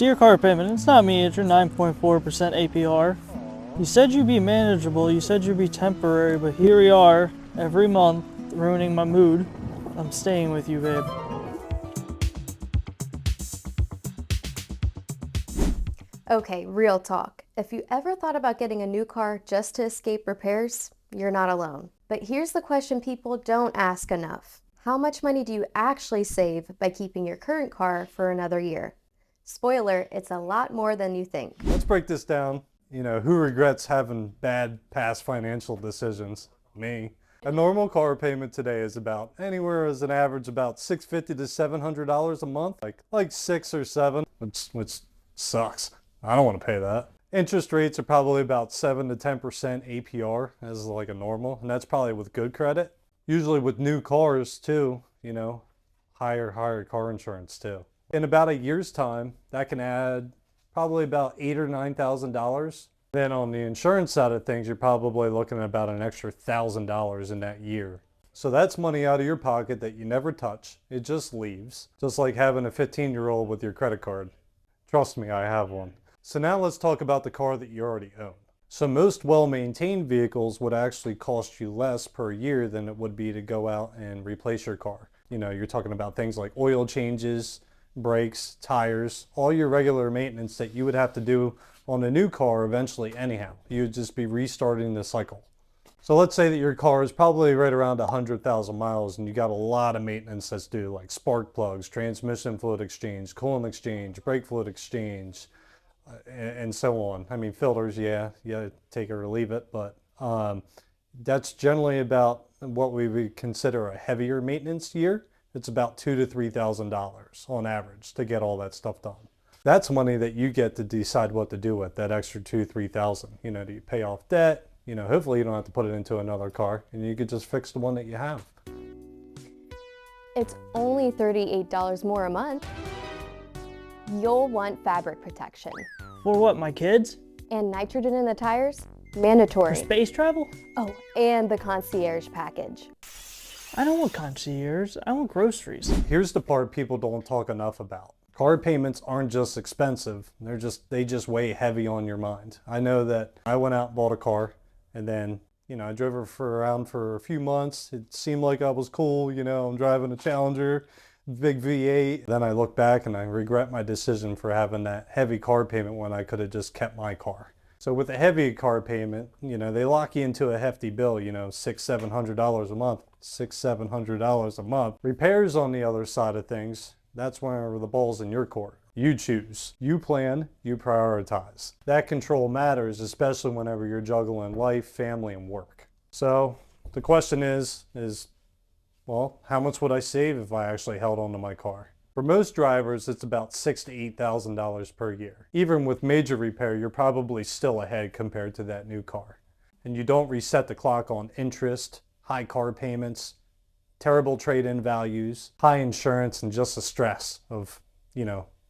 to your car payment. It's not me, it's your 9.4% APR. You said you'd be manageable, you said you'd be temporary, but here we are, every month, ruining my mood. I'm staying with you, babe. Okay, real talk. If you ever thought about getting a new car just to escape repairs, you're not alone. But here's the question people don't ask enough. How much money do you actually save by keeping your current car for another year? Spoiler, it's a lot more than you think. Let's break this down. Who regrets having bad past financial decisions? Me. A normal car payment today is about anywhere as an average about $650 to $700 a month, like 6 or 7, which sucks. I don't want to pay that. Interest rates are probably about 7 to 10% APR as like a normal, and that's probably with good credit. Usually with new cars too, higher car insurance too. In about a year's time, that can add probably about $8,000 or $9,000. Then on the insurance side of things, you're probably looking at about an extra $1,000 in that year. So that's money out of your pocket that you never touch. It just leaves. Just like having a 15-year-old with your credit card. Trust me, I have one. So now let's talk about the car that you already own. So most well-maintained vehicles would actually cost you less per year than it would be to go out and replace your car. You're talking about things like oil changes, brakes, tires, all your regular maintenance that you would have to do on a new car eventually anyhow. You would just be restarting the cycle. So let's say that your car is probably right around 100,000 miles and you got a lot of maintenance that's due, like spark plugs, transmission fluid exchange, coolant exchange, brake fluid exchange, and so on. I mean, filters, yeah, take it or leave it, but that's generally about what we would consider a heavier maintenance year. It's about $2,000 to $3,000 on average to get all that stuff done. That's money that you get to decide what to do with, that extra $2,000 to $3,000. Do you pay off debt? Hopefully you don't have to put it into another car and you could just fix the one that you have. It's only $38 more a month. You'll want fabric protection. For what, my kids? And nitrogen in the tires? Mandatory. For space travel? Oh, and the concierge package. I don't want concierge, I want groceries. Here's the part people don't talk enough about. Car payments aren't just expensive, they just weigh heavy on your mind. I know that I went out and bought a car and then, I drove it around for a few months. It seemed like I was cool, I'm driving a Challenger, big V8. Then I look back and I regret my decision for having that heavy car payment when I could have just kept my car. So with a heavy car payment, they lock you into a hefty bill, $600, $700 a month, $700 a month. Repairs on the other side of things, that's where the ball's in your court. You choose, you plan, you prioritize. That control matters, especially whenever you're juggling life, family, and work. So the question is, well, how much would I save if I actually held on to my car? For most drivers, it's about $6,000 to $8,000 per year. Even with major repair, you're probably still ahead compared to that new car. And you don't reset the clock on interest, high car payments, terrible trade-in values, high insurance, and just the stress of,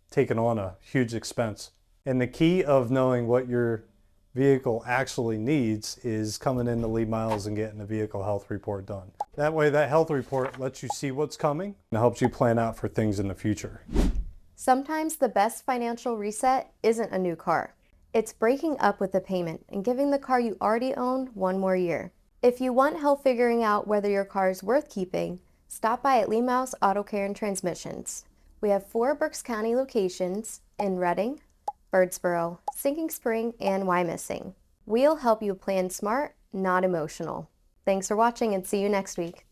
taking on a huge expense. And the key of knowing what your vehicle actually needs is coming in to Lee Myles and getting a vehicle health report done. That way, that health report lets you see what's coming and helps you plan out for things in the future. Sometimes the best financial reset isn't a new car. It's breaking up with the payment and giving the car you already own one more year. If you want help figuring out whether your car is worth keeping, stop by at Myles Auto Care Transmissions. We have 4 Berks County locations in Redding, Birdsboro, Sinking Spring, and Wyomissing. We'll help you plan smart, not emotional. Thanks for watching and see you next week.